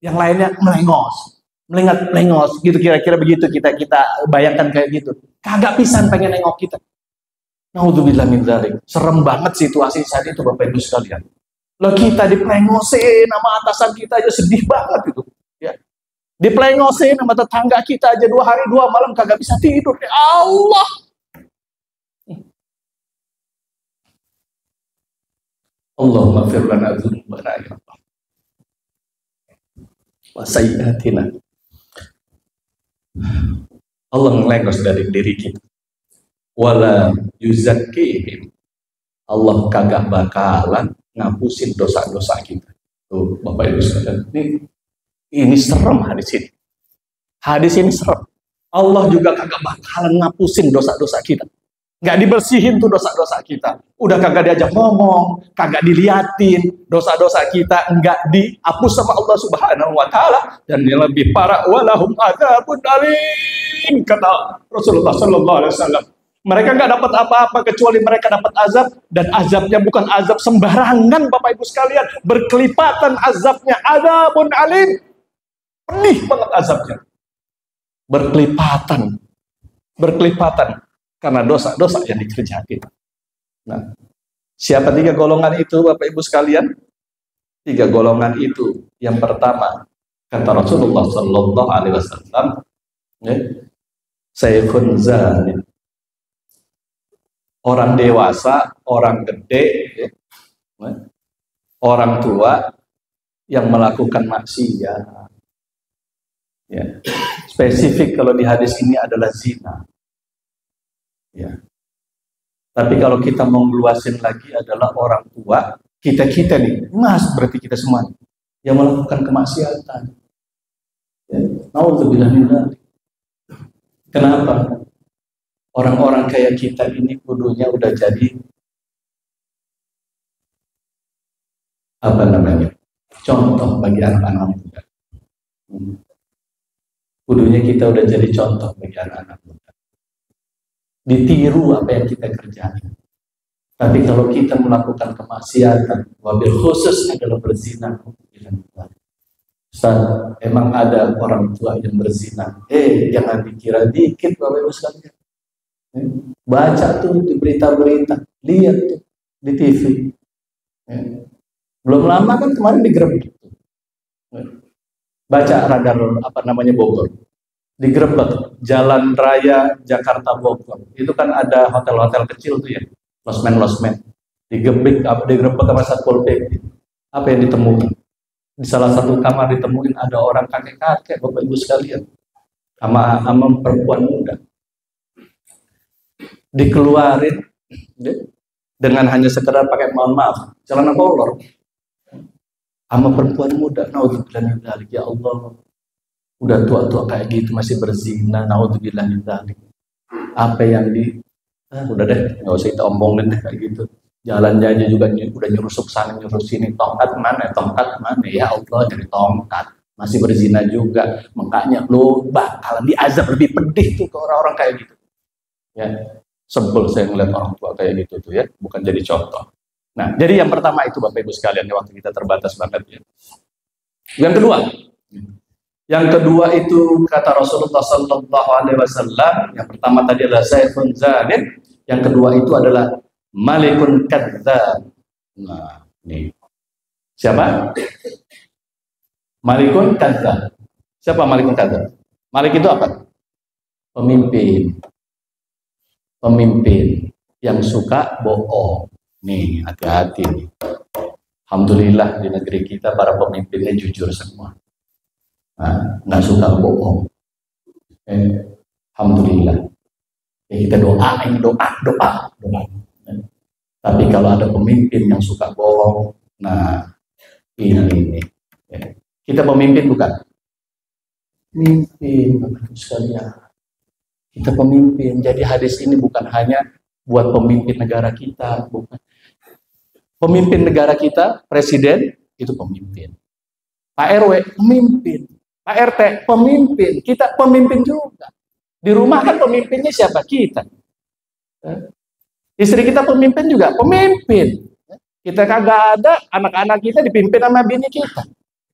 yang lainnya melengos, gitu kira-kira begitu kita bayangkan kayak gitu. Kagak pisan pengen nengok kita. Naudzubillah min dzalik. Serem banget situasi saat itu Bapak Ibu sekalian. Loh, kita diplengosin sama atasan kita aja sedih banget itu, ya. Diplengosin sama tetangga kita aja 2 hari 2 malam kagak bisa tidur. Ya Allah. Allahumma fir lana dzunubana ya Allah. Wa sayyi'atina. Allah ngelengos dari diri kita. Wala yuzakkihim. Allah kagak bakalan ngapusin dosa-dosa kita. Tuh, Bapak Ibu sekalian. Ini serem hadis ini. Hadis ini serem. Allah juga kagak bakalan ngapusin dosa-dosa kita. Nggak dibersihin tuh dosa-dosa kita. Udah kagak diajak ngomong, kagak diliatin, dosa-dosa kita nggak dihapus sama Allah Subhanahu wa Ta'ala. Dan yang lebih parah, walahum adzabun alim, kata Rasulullah sallallahu alaihi wasallam. Mereka nggak dapat apa-apa kecuali mereka dapat azab, dan azabnya bukan azab sembarangan Bapak Ibu sekalian, berkelipatan azabnya, adzabun alim. Pedih banget azabnya. Berkelipatan karena dosa-dosa yang dikerjakan. Nah, siapa 3 golongan itu Bapak Ibu sekalian? 3 golongan itu. Yang pertama, kata Rasulullah sallallahu alaihi wasallam, ya, sayfun zani. Orang dewasa, orang gede, ya, orang tua yang melakukan maksiat. Ya. Spesifik kalau di hadis ini adalah zina. Ya. Tapi kalau kita mau meluasin lagi adalah orang tua, kita nih, mas berarti kita semua yang melakukan kemaksiatan. Ya. Naudzubillah min dzalik. Kenapa? Orang-orang kayak kita ini kudunya udah jadi apa namanya? Contoh bagi anak-anak muda. Kudunya kita udah jadi contoh bagi anak-anak muda. Ditiru apa yang kita kerjakan. Tapi kalau kita melakukan kemaksiatan, wabil khusus adalah berzina. Ustaz, emang ada orang tua yang berzina? Jangan dikira dikit Bapak Ibu sekalian. Baca tuh di berita-berita, lihat tuh di TV. Belum lama kan kemarin digerebek. Baca radar apa namanya Bogor, digerebek Jalan Raya Jakarta Bogor. Itu kan ada hotel-hotel kecil tuh ya, losmen, digerebek sama Satpol PP. Apa yang ditemukan? Di salah satu kamar ditemuin ada orang kakek-kakek Bapak Ibu sekalian, sama perempuan muda. Dikeluarin dengan hanya sekedar pakai mohon maaf celana kolor. Sama perempuan muda, naudzubillah min dzalik, ya Allah. Udah tua-tua kayak gitu masih berzina, naudzubillah min dzalik. Apa yang udah deh, nggak usah kita omongin deh kayak gitu. Jalannya aja juga udah nyurusuk sana nyurus sini, tongkat mana ya Allah, jadi tongkat. masih berzina juga. Makanya lo bakalan diazab lebih pedih tuh ke orang-orang kayak gitu. Ya, sebel saya ngeliat orang tua kayak gitu tuh ya, bukan jadi contoh. Nah, jadi yang pertama itu Bapak Ibu sekalian, waktu kita terbatas banget ya. Yang kedua itu kata Rasulullah Sallallahu Alaihi Wasallam, yang pertama tadi adalah saifun zanin, yang kedua itu adalah malikun kadzdzab. Nah, ini siapa? Malikun kadzdzab. Siapa malikun kadzdzab? Malik itu apa? Pemimpin. Pemimpin yang suka bohong. Nih, hati-hati nih. Alhamdulillah di negeri kita para pemimpinnya jujur semua. Nah, nggak suka bohong. Alhamdulillah. Ya, kita doain, doa. Tapi kalau ada pemimpin yang suka bohong, nah ini. Ya. Kita pemimpin bukan? Pemimpin, Bapak sekalian. Kita pemimpin. Jadi hadis ini bukan hanya buat pemimpin negara kita, bukan. Pemimpin negara kita, presiden, itu pemimpin. Pak RW, pemimpin. Pak RT, pemimpin. Kita pemimpin juga. Di rumah kan pemimpinnya siapa? Kita. Istri kita pemimpin juga, pemimpin. Kita kagak ada, anak-anak kita dipimpin sama bini kita.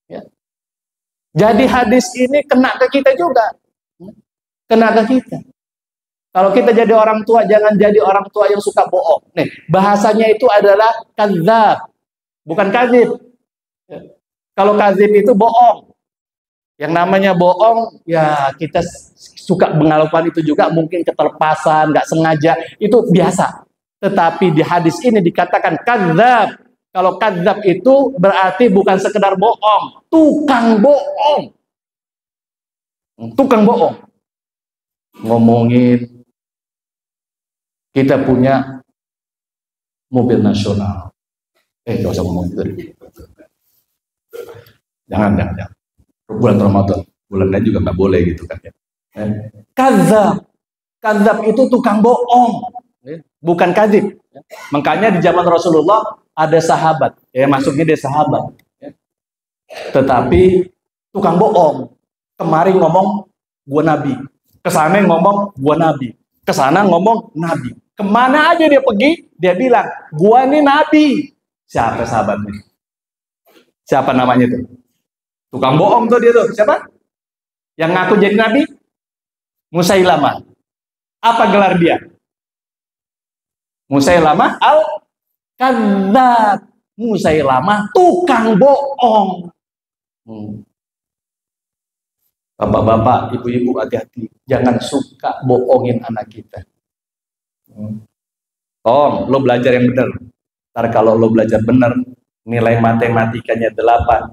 Ya. Jadi hadis ini kena ke kita juga. Kena ke kita. Kalau kita jadi orang tua, jangan jadi orang tua yang suka bohong. Nih, bahasanya itu adalah kadzdzab, bukan kadzib. Kalau kadzib itu bohong. Yang namanya bohong, ya kita suka melakukan itu juga, mungkin keterpasan, nggak sengaja, itu biasa. Tetapi di hadis ini dikatakan kadzdzab. Kalau kadzdzab itu berarti bukan sekedar bohong, tukang bohong. Tukang bohong. Ngomongin kita punya mobil nasional. Gak usah ngomong itu. Jangan. Bulan Ramadan, bulan lain juga nggak boleh gitu kan ya. Kadzdzab itu tukang bohong, bukan kadzib. Makanya di zaman Rasulullah ada sahabat, ya masuknya dia sahabat. Tetapi tukang bohong. Kemarin ngomong gua nabi, kesana ngomong gua nabi, kesana ngomong nabi. Kemana aja dia pergi, dia bilang, gua ini nabi. Siapa sahabatnya? Siapa namanya itu? Tukang bohong tuh dia tuh. Siapa? Yang ngaku jadi nabi? Musailamah. Apa gelar dia? Musailamah al-kadzdzab. Musailamah tukang bohong. Bapak-bapak, ibu-ibu, hati-hati. Jangan suka bohongin anak kita. Lo belajar yang benar. Ntar kalau lo belajar benar, nilai matematikanya 8,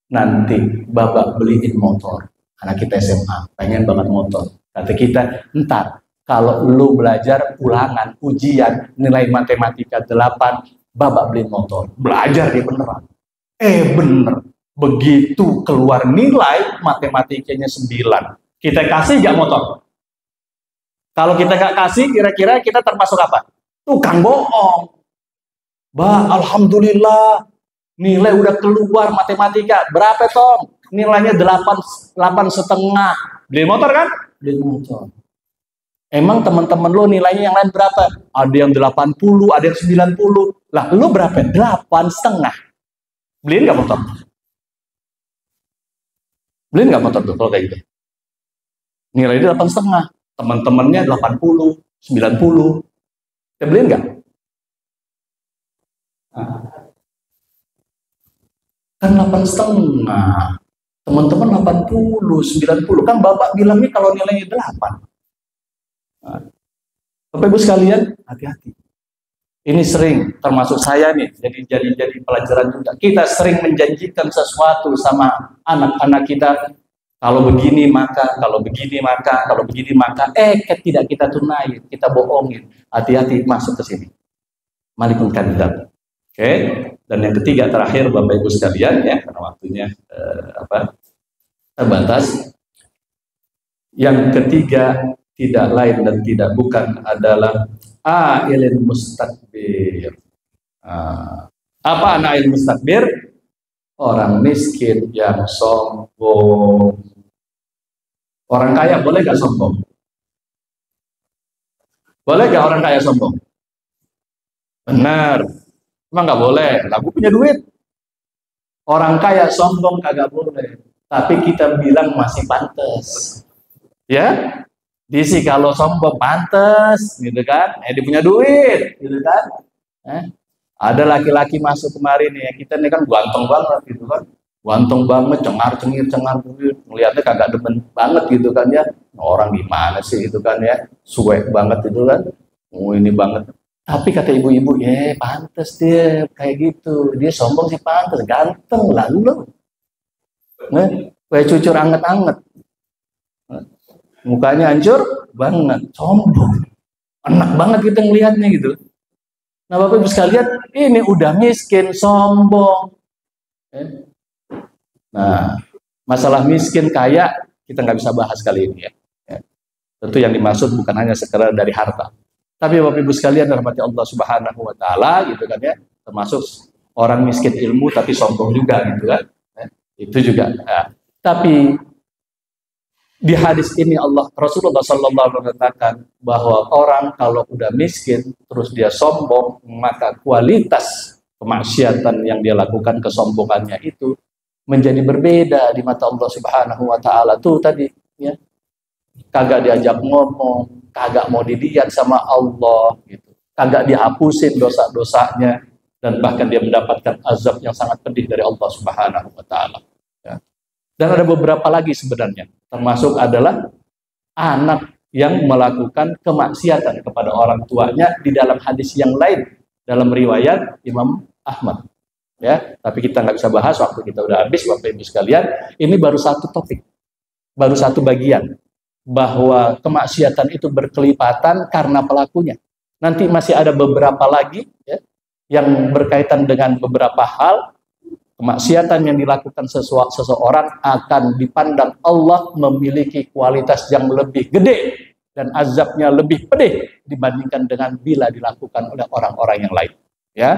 nanti bapak beliin motor. Anak kita SMA, pengen banget motor. Kata kita, ntar kalau lo belajar ulangan, ujian, nilai matematika 8, bapak beliin motor. Belajar dia beneran. Bener. Begitu keluar nilai matematikanya 9, kita kasih gak motor? Kalau kita nggak kasih, kira-kira kita termasuk apa? Tukang bohong. Alhamdulillah, nilai udah keluar matematika. Berapa Tom? Nilainya 8,5. Beli motor kan? Beli motor. Emang teman-teman lo nilainya yang lain berapa? Ada yang 80, ada yang 90. Lah, lo berapa? 8,5. Beliin nggak motor? Beliin nggak motor tuh kalau kayak gitu? Nilainya 8,5. Teman-temannya 80, 90. Kita beliin nggak? Kan 8,5. Teman-teman 80, 90. Kan bapak bilangnya kalau nilainya 8. Bapak Ibu sekalian, hati-hati. Ini sering, termasuk saya nih, jadi pelajaran juga. Kita sering menjanjikan sesuatu sama anak-anak kita. Kalau begini maka, kalau begini maka, kalau begini maka, tidak kita tunain, kita bohongin. Hati-hati masuk ke sini. Malikun kadzdzab. Oke. Dan yang ketiga terakhir Bapak Ibu sekalian ya, karena waktunya terbatas. Yang ketiga tidak lain dan tidak bukan adalah ailin mustakbir. Apa ailin mustakbir? orang miskin yang sombong. Orang kaya boleh gak sombong? Boleh gak orang kaya sombong? Benar. Emang gak boleh. Aku punya duit. Orang kaya sombong kagak boleh. Tapi kita bilang masih pantas. Ya? Disi kalau sombong pantas, gitu kan? Dia punya duit, gitu kan? Ada laki-laki masuk kemarin ya, kita ini kan ganteng banget, gitu kan? Ganteng banget, cengar-cengir, melihatnya kagak demen banget gitu kan ya. Orang gimana sih itu kan ya, suwek banget itu kan. Oh ini banget. Tapi kata ibu-ibu, ya pantas dia kayak gitu. Dia sombong sih pantas, ganteng lalu. Nah, kayak cucur anget-anget. Mukanya hancur banget, sombong. Enak banget kita ngelihatnya gitu. Nah Bapak Ibu sekalian, ini udah miskin, sombong. Nah, masalah miskin kaya kita nggak bisa bahas kali ini ya. Tentu yang dimaksud bukan hanya sekedar dari harta, tapi Bapak Ibu sekalian rahmati Allah Subhanahu Wa Taala gitu kan ya, termasuk orang miskin ilmu tapi sombong juga gitu kan, itu juga. Nah, tapi di hadis ini Rasulullah SAW mengatakan bahwa orang kalau udah miskin terus dia sombong, maka kualitas kemaksiatan yang dia lakukan, kesombongannya itu menjadi berbeda di mata Allah Subhanahu Wa Taala. Tuh tadi ya, kagak diajak ngomong, kagak mau dilihat sama Allah gitu, kagak dihapusin dosa-dosanya, dan bahkan dia mendapatkan azab yang sangat pedih dari Allah Subhanahu Wa Taala ya. Dan ada beberapa lagi sebenarnya, termasuk adalah anak yang melakukan kemaksiatan kepada orang tuanya di dalam hadis yang lain dalam riwayat Imam Ahmad ya. Tapi kita nggak bisa bahas, waktu kita udah habis Bapak Ibu sekalian. Ini baru satu topik, baru satu bagian, bahwa kemaksiatan itu berkelipatan karena pelakunya. Nanti masih ada beberapa lagi ya, yang berkaitan dengan beberapa hal. Kemaksiatan yang dilakukan seseorang akan dipandang Allah memiliki kualitas yang lebih gede dan azabnya lebih pedih dibandingkan dengan bila dilakukan oleh orang-orang yang lain ya.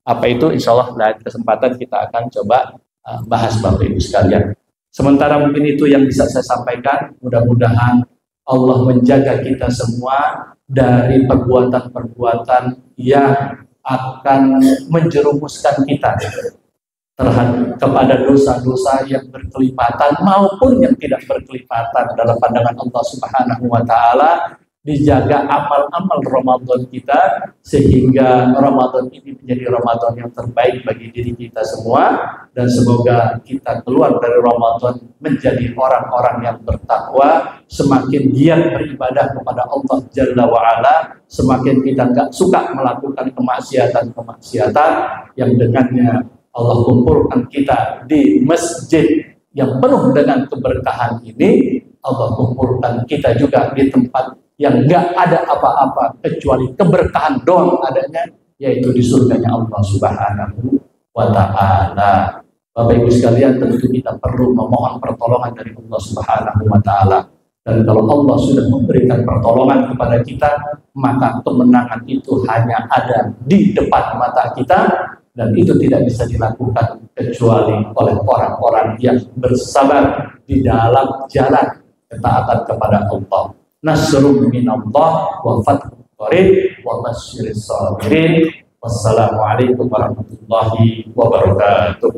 Apa itu? Insya Allah lain kesempatan kita akan coba bahas Bapak Ibu sekalian. Sementara mungkin itu yang bisa saya sampaikan. Mudah-mudahan Allah menjaga kita semua dari perbuatan-perbuatan yang akan menjerumuskan kita kepada dosa-dosa yang berkelipatan maupun yang tidak berkelipatan dalam pandangan Allah Subhanahu Wa Taala. Dijaga amal-amal Ramadan kita sehingga Ramadan ini menjadi Ramadan yang terbaik bagi diri kita semua, dan semoga kita keluar dari Ramadan menjadi orang-orang yang bertakwa, semakin giat beribadah kepada Allah Jalla wa'ala, semakin kita nggak suka melakukan kemaksiatan-kemaksiatan yang dengannya Allah kumpulkan kita di masjid yang penuh dengan keberkahan ini. Allah kumpulkan kita juga di tempat yang nggak ada apa-apa kecuali keberkahan doang adanya, yaitu di surganya Allah Subhanahu Wa Ta'ala. Bapak Ibu sekalian, tentu kita perlu memohon pertolongan dari Allah Subhanahu Wa Ta'ala. Dan kalau Allah sudah memberikan pertolongan kepada kita, maka kemenangan itu hanya ada di depan mata kita, dan itu tidak bisa dilakukan kecuali oleh orang-orang yang bersabar di dalam jalan ketaatan kepada Allah. Nasrun minallah wa fathun qarib wa basyiris sabirin. Wassalamualaikum warahmatullahi wabarakatuh.